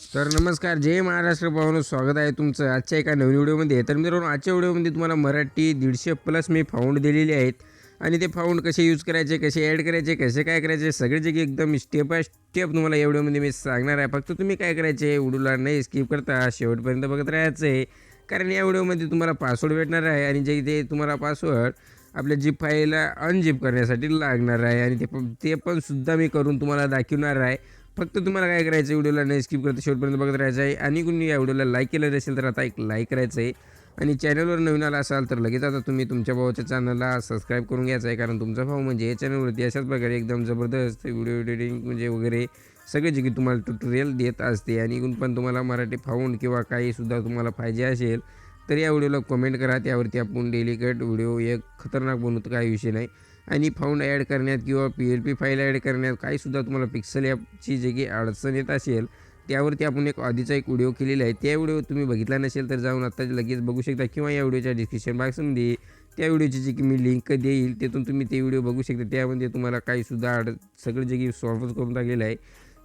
तर नमस्कार, जय महाराष्ट्र पाहुणं, स्वागत आहे तुमचं आजच्या एका नवीन व्हिडिओमध्ये. तर मित्रांनो, आजच्या व्हिडिओमध्ये तुम्हाला मराठी 150+ मी फाउंड दिलेले आहेत आणि ते फाउंड कसे यूज करायचे, कसे ॲड करायचे, कसे काय करायचे, सगळे जे की एकदम स्टेप बाय स्टेप तुम्हाला या व्हिडिओमध्ये मी सांगणार आहे. फक्त तुम्ही काय करायचे, व्हिडिओला नाही स्किप करता शेवटपर्यंत बघत राहायचं आहे, कारण या व्हिडिओमध्ये तुम्हाला पासवर्ड भेटणार आहे आणि जे ते तुम्हाला पासवर्ड आपल्या जीप फाईलला अनझिप करण्यासाठी लागणार आहे आणि ते पण सुद्धा मी करून तुम्हाला दाखवणार आहे. फक्त तुम्हाला काय करायचं, व्हिडिओला नाही स्किप करता शेवटपर्यंत बघत राहायचं आहे आणि कोणी या व्हिडिओला लाईक केलं नसेल तर आता एक लाईक करायचं आहे आणि चॅनलवर नवीन आला असाल तर लगेच आता तुम्ही तुमच्या भावाच्या चॅनलला सबस्क्राईब करून घ्यायचं आहे, कारण तुमचा भाऊ म्हणजे या चॅनलवरती अशाच प्रकारे एकदम जबरदस्त व्हिडिओ एडिटिंग म्हणजे वगैरे सगळे जे की तुम्हाला ट्युटोरियल देत असते. आणि इकडून पण तुम्हाला मराठी फाउंड किंवा काहीसुद्धा तुम्हाला पाहिजे असेल तर या व्हिडिओला कमेंट करा, त्यावरती आपण डेलिकेट व्हिडिओ एक खतरनाक बनवतो, काही विषय नाही. आणि फाउंड ॲड करण्यात किंवा PLP फाईल ॲड करण्यात काहीसुद्धा तुम्हाला पिक्सल ॲपची जे की अडचण येत असेल त्यावरती आपण आधीचा एक व्हिडिओ केलेला आहे. त्या व्हिडिओ तुम्ही बघितला नसेल तर जाऊन आता लगेच बघू शकता किंवा या व्हिडिओच्या डिस्क्रिप्शन बॉक्समध्ये त्या व्हिडिओची जी की मी लिंक देईल तिथून तुम्ही ते व्हिडिओ बघू शकता. त्यामध्ये तुम्हाला काहीसुद्धा सगळं जे की सॉल्व्ह करून टाकलेलं आहे.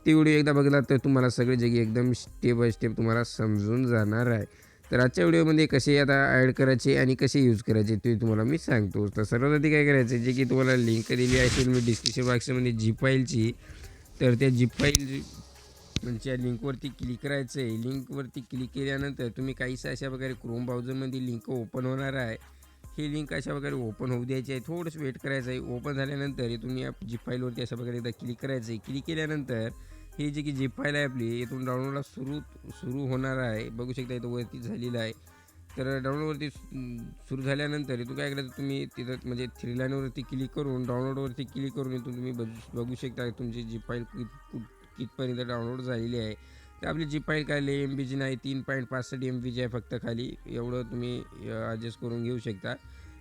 ते व्हिडिओ एकदा बघितला तर तुम्हाला सगळे जे की एकदम स्टेप बाय स्टेप तुम्हाला समजून जाणार आहे. तर आजच्या व्हिडिओमध्ये कसे आता ॲड करायचे आणि कसे यूज करायचे ते तुम्हाला मी सांगतो. तर सर्वात आधी काय करायचं, जे की तुम्हाला लिंक दिली असेल मी डिस्क्रिप्शन बॉक्समध्ये जीप फाईलची, तर त्या जीप फाईल म्हणजे लिंकवरती क्लिक करायचं आहे. लिंकवरती क्लिक केल्यानंतर तुम्ही काहीसं अशा प्रकारे क्रोम ब्राउझरमध्ये लिंक ओपन होणार आहे. ही लिंक अशा प्रकारे ओपन होऊ द्यायची आहे, थोडंसं वेट करायचं आहे. ओपन झाल्यानंतर इथून या जीप फाईलवरती अशा प्रकारे एकदा क्लिक करायचं आहे. क्लिक केल्यानंतर ही जी की जीप फाईल आहे आपली इथून डाउनलोडला सुरू होणार आहे. बघू शकता इथं वरती झालेलं आहे. तर डाउनलोडवरती सुरू झाल्यानंतर इथून काय करायचं, तुम्ही तिथं म्हणजे 3 लाईनवरती क्लिक करून डाउनलोडवरती क्लिक करून इथून तुम्ही बघू शकता तुमची जीप फाईल कितपर्यंत डाउनलोड झालेली आहे. तर आपली जीप फाईल काय लई MBची नाही, 3.65 MBची आहे फक्त. खाली एवढं तुम्ही ॲडजस्ट करून घेऊ शकता.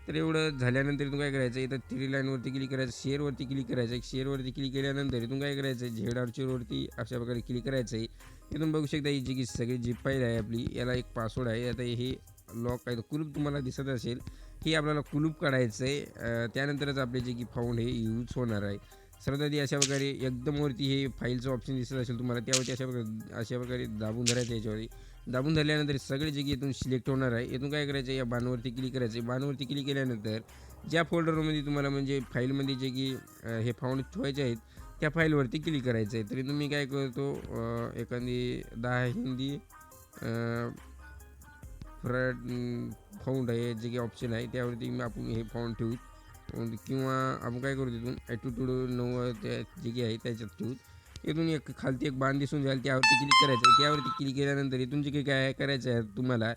तर एवढं झाल्यानंतर इथून काय करायचं, इथं 3 लाईनवरती क्लिक करायचं, शेअरवरती क्लिक करायचं. शेअरवरती क्लिक केल्यानंतर इथून काय करायचं, झेड आर्चरवरती अशा प्रकारे क्लिक करायचं आहे. इथून बघू शकता ही जी की सगळी जीप फाईल आहे आपली, याला एक पासवर्ड आहे. आता हे लॉक आहे, कुलूप तुम्हाला दिसत असेल, हे आपल्याला कुलूप काढायचं आहे. त्यानंतरच आपले जे की फाउंड हे यूज होणार आहे. सर्वात आधी अशा प्रकारे एकदम वरती हे फाईलचं ऑप्शन दिसत असेल तुम्हाला, त्यावरती अशा प्रकारे दाबून धरायचं. याच्यावरती दाबून धरल्यानंतर सगळे जे की इथून सिलेक्ट होणार आहे. इथून काय करायचं, या बाणवरती क्लिक करायचं आहे. बाणवरती क्लिक केल्यानंतर ज्या फोल्डरमध्ये तुम्हाला म्हणजे फाईलमध्ये जे की हे फाउंड ठेवायचे आहेत त्या फाईलवरती क्लिक करायचं आहे. तरी तुम्ही काय करतो, एखादी 10 हिंदी फाउंड आहे जे की ऑप्शन आहे त्यावरती आपण हे फाउंड ठेवू किंवा आपण काय करू, तिथून ॲटिट्यूड 9 त्या जे की आहे त्याच्यात ठेवू. इथून एक खालती एक बाण दिसून जाईल, त्यावरती क्लिक करायचं आहे. त्यावरती क्लिक केल्यानंतर इथून जे काही काय करायचं आहे तुम्हाला,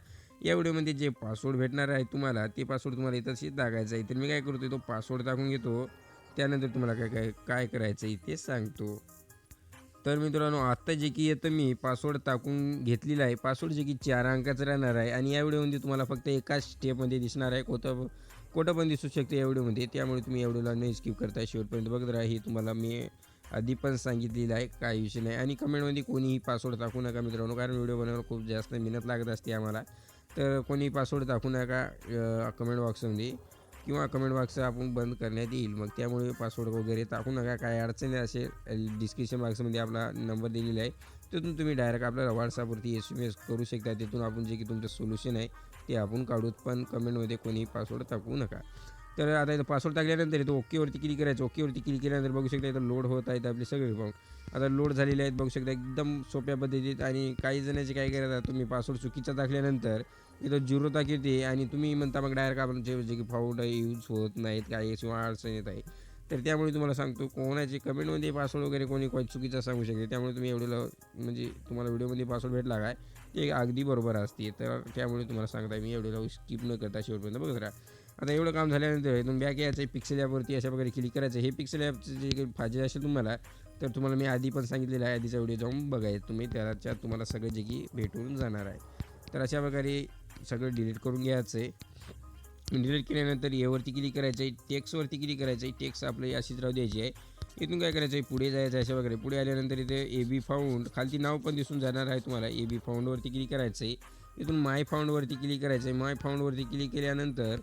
या व्हिडिओमध्ये जे पासवर्ड भेटणार आहे तुम्हाला, ते पासवर्ड तुम्हाला इथंच टाकायचं आहे. तर मी काय करतो, तो पासवर्ड टाकून घेतो. त्यानंतर तुम्हाला काय काय काय करायचं आहे ते सांगतो. तर मित्रांनो, आत्ता जे की येतं मी पासवर्ड टाकून घेतलेला आहे. पासवर्ड जे की 4 अंकाचं राहणार आहे आणि या व्हिडिओमध्ये तुम्हाला फक्त एकाच स्टेपमध्ये दिसणार आहे. खोटं पण दिसू शकते या व्हिडिओमध्ये, त्यामुळे तुम्ही या व्हिडिओला नाही स्किप करता शेवटपर्यंत बघत राहा. हे तुम्हाला मी आधी पण सांगितलेलं आहे, काही विषय नाही. आणि कमेंटमध्ये कोणीही पासवर्ड टाकू नका मित्रांनो, कारण व्हिडिओ बनवायला खूप जास्त मेहनत लागत असते आम्हाला. तर कोणी पासवर्ड टाकू नका कमेंट बॉक्समध्ये, किंवा कमेंट बॉक्स आपण बंद करण्यात येईल. मग त्यामुळे पासवर्ड वगैरे टाकू नका. काय अडचणी असेल डिस्क्रिप्शन बॉक्समध्ये आपला नंबर दिलेला आहे, तिथून तुम्ही डायरेक्ट आपल्याला व्हॉट्सअपवरती SMS करू शकता. तिथून आपण जे की तुमचं सोल्युशन आहे ते आपण काढूत. पण कमेंटमध्ये कोणीही पासवर्ड टाकू नका. तर आता इथं पासवर्ड टाकल्यानंतर इथं ओकेवरती क्लिक करायचं. ओकेवरती क्लिक केल्यानंतर बघू शकता इथं लोड होत आहेत आपले सगळे फॉर्म. आता लोड झालेले आहेत बघू शकता एकदम सोप्या पद्धतीत. आणि काही जणांचे काय करायचं, तुम्ही पासवर्ड चुकीचा टाकल्यानंतर इथं 0 टाकते आणि तुम्ही म्हणता मग डायरेक्ट आपण जे की फाउंड यूज होत नाहीत, काही किंवा अडचण येत आहे. तर त्यामुळे तुम्हाला सांगतो, कोणाचे कमेंटमध्ये पासवर्ड वगैरे कोणी चुकीचा सांगू शकते. त्यामुळे तुम्ही एवढं म्हणजे तुम्हाला व्हिडिओमध्ये पासवर्ड भेटला काय ते अगदी बरोबर असते. तर त्यामुळे तुम्हाला सांगता मी एवढं स्किप न करता शेवटपर्यंत बघत राहा. आता एवढं काम झाल्यानंतर तुम्ही बॅक यायचं आहे, पिक्सेल ॲपवरती अशा प्रकारे क्लिक करायचं. हे पिक्सेल ॲपचं जे काही पाहिजे असेल तुम्हाला, तर तुम्हाला मी आधी पण सांगितलेलं आहे, आधीचा व्हिडिओ जाऊन बघायचं तुम्ही, त्याच्यात तुम्हाला सगळे जे की भेटून जाणार आहे. तर अशा प्रकारे सगळं डिलीट करून घ्यायचं आहे. डिलीट केल्यानंतर यावरती क्लिक करायचं आहे, टेक्स्टवरती क्लिक करायचं आहे. टेक्स्ट आपली अशीच राहू द्यायची आहे. इथून काय करायचं आहे, पुढे जायचं आहे अशा प्रकारे. पुढे आल्यानंतर इथे AB फाउंड खालती नाव पण दिसून जाणार आहे तुम्हाला. AB फाउंडवरती क्लिक करायचं आहे. इथून माय फाउंडवरती क्लिक करायचं आहे. माय फाउंडवरती क्लिक केल्यानंतर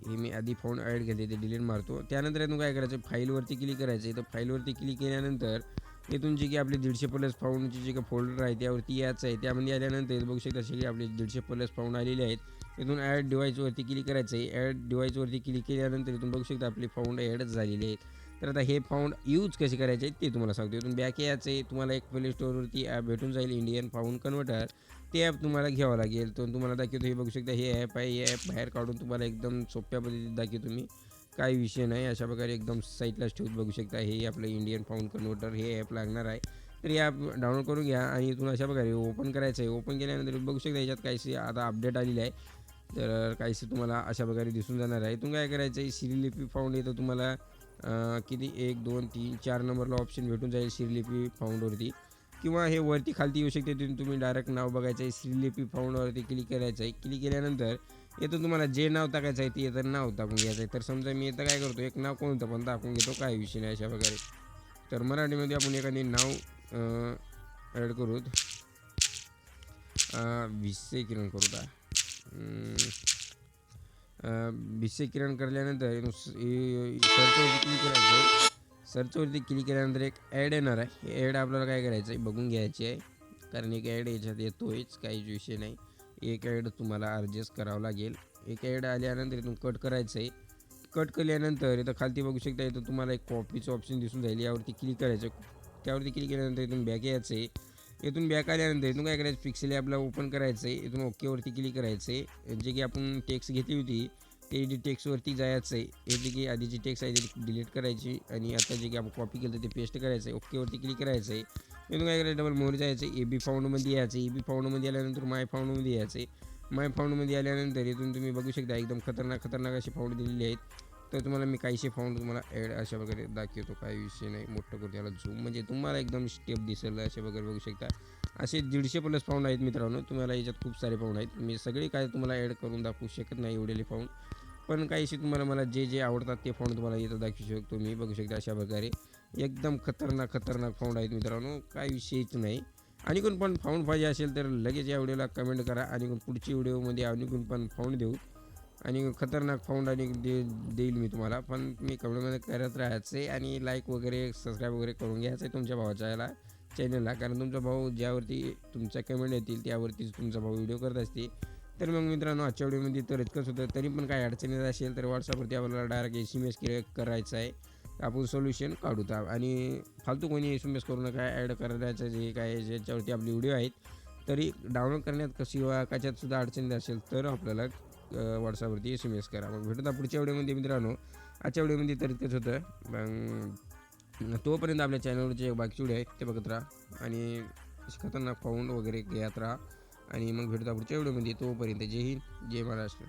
हे मी आधी फाउंड ॲड केले ते डिलीट मारतो. त्यानंतर इथून काय करायचं, फाईलवरती क्लिक करायचं आहे. तर फाईलवरती क्लिक केल्यानंतर इथून जे की आपले 150+ पाऊंडचे जे काही फोल्डर आहे त्यावरती यायचं आहे. त्यामध्ये आल्यानंतर इथं बघू शकता सगळे आपले 150+ पाऊंड आलेले आहेत. इथून ॲड डिव्हाइसवरती क्लिक करायचं आहे. ॲड डिव्हाइसवरती क्लिक केल्यानंतर इथून बघू शकता आपले पाऊंड ॲडच झालेले आहेत. तर आता हे पाऊंड यूज कसे करायचे आहेत ते तुम्हाला सांगतो. इथून बॅक यायचं आहे. तुम्हाला एक प्ले स्टोअरवरती ॲप भेटून जाईल इंडियन पाऊंड कन्व्हर्टर. ते ॲप तुम्हाला घ्यावं लागेल. तर तुम्हाला दाखवतो हे बघू शकता हे ॲप आहे. हे ॲप बाहेर काढून तुम्हाला एकदम सोप्या पद्धतीत दाखवतो मी. काही विषय नाही. अशा प्रकारे एकदम साईटलाच ठेवून बघू शकता हे आपलं इंडियन पाऊंड कन्व्हर्टर हे ॲप लागणार आहे. तर हे ॲप डाउनलोड करून घ्या आणि इथून अशा प्रकारे ओपन करायचं आहे. ओपन केल्यानंतर बघू शकता याच्यात काहीशी आता अपडेट आलेली आहे. तर काहीशी तुम्हाला अशा प्रकारे दिसून जाणार आहे. इथून काय करायचं आहे श्रीलिपी फाउंड येतं तुम्हाला किती 1 2 3 4 नंबरला ऑप्शन भेटून जाईल श्रीलिपी फाउंडवरती किंवा हे वरती खालती येऊ शकते. तिथून तुम्ही डायरेक्ट नाव बघायचं आहे. श्रीलिपी फाउंडवरती क्लिक करायचं आहे. क्लिक केल्यानंतर इथं तुम्हाला जे नाव टाकायचं आहे ते इथं नाव टाकून घ्यायचं आहे. तर समजा मी इथं काय करतो एक नाव कोणतं पण टाकून घेतो काही विषय नाही अशा प्रकारे. तर मराठीमध्ये आपण एखादे नाव ॲड करू. भिसे किरण करू का भिसे किरण करल्यानंतर सर्चवरती क्लिक करायचं. सर्चवरती क्लिक केल्यानंतर एक ॲड येणार आहे. हे ॲड आपल्याला काय करायचं आहे बघून घ्यायची आहे कारण एक ॲड याच्यात येतोच काहीच विषय नाही. एक ॲड तुम्हाला ॲडजस्ट करावं लागेल. एक ॲड आल्यानंतर इथून कट करायचं आहे. कट केल्यानंतर इथं खालती बघू शकता इथं तुम्हाला एक कॉपीचं ऑप्शन दिसून जाईल. यावरती क्लिक करायचं. त्यावरती क्लिक केल्यानंतर इथून बॅक यायचं आहे. इथून बॅक आल्यानंतर इथून काय करायचं पिक्सेल ॲपला ओपन करायचं आहे. इथून ओकेवरती क्लिक करायचं आहे. जे की आपण टेक्स्ट घेतली होती ते टेक्स्टवरती जायचं आहे. हे जे की आधीची टेक्स्ट आहे ती डिलीट करायची आणि आता जे की आपण कॉपी केलं ते पेस्ट करायचं आहे. ओकेवरती क्लिक करायचं आहे. इथून काय करायचं डबल मोर जायचं आहे. AB फाउंडमध्ये यायचं आहे. AB फाउंडमध्ये आल्यानंतर माय फाउंडमध्ये यायचं आहे. माय फाउंडमध्ये आल्यानंतर इथून तुम्ही बघू शकता एकदम खतरनाक असे फाउंड दिलेले आहेत. तर तुम्हाला मी काहीशे फाउंड तुम्हाला ॲड अशा वगैरे दाखवतो काही विषय नाही. मोठं करून त्याला झूम म्हणजे तुम्हाला एकदम स्टेप दिसेल अशा वगैरे बघू शकता. असे 150+ पाऊंड आहेत मित्रांनो. तुम्हाला याच्यात खूप सारे पाऊंड आहेत. मी सगळे काय तुम्हाला ॲड करून दाखवू शकत नाही एवढेले पाऊंड. पण काहीशी तुम्हाला मला जे आवडतात ते फाउंड तुम्हाला इथं दाखवू शकतो मी. बघू शकता अशा प्रकारे एकदम खतरनाक फाउंड आहेत मित्रांनो. काही विषयच नाही. आणि कोण पण फाउंड पाहिजे असेल तर लगेच या व्हिडिओला कमेंट करा आणि पुढच्या व्हिडिओमध्ये आणि कोण पण फाउंड देऊ आणि खतरनाक फाउंड आणि देईल मी तुम्हाला. पण मी कमेंटमध्ये करत राहायचं आहे आणि लाईक वगैरे सबस्क्राईब वगैरे करून घ्यायचं आहे तुमच्या भावाच्या याला चॅनलला. कारण तुमचा भाऊ ज्यावरती तुमच्या कमेंट येतील त्यावरतीच तुमचा भाऊ व्हिडिओ करत असते. तर मग मित्रांनो आजच्या व्हिडिओमध्ये तर इतकंच होतं. तरी पण काही अडचणी असेल तर व्हॉट्सअपवरती आपल्याला डायरेक्ट SMS करायचं आहे. आपण सोल्युशन काढू आणि फालतू कोणी SMS करू नका. ॲड करायचं जे काय ज्याच्यावरती आपले व्हिडिओ आहेत तरी डाउनलोड करण्यात कशी वा कशातसुद्धा अडचणी असेल तर आपल्याला व्हॉट्सअपवरती SMS करा. मग भेटून पुढच्या व्हिडिओमध्ये मित्रांनो. आजच्या व्हिडिओमध्ये तर इतकंच होतं. मग तोपर्यंत आपल्या चॅनलवरचे बाकीचे व्हिडिओ आहेत ते बघत राहा आणि खतरनाक फाउंड वगैरे घेत राहा आणि मग भेटूया पुढच्या व्हिडिओमध्ये. तोपर्यंत जय हिंद जय महाराष्ट्र.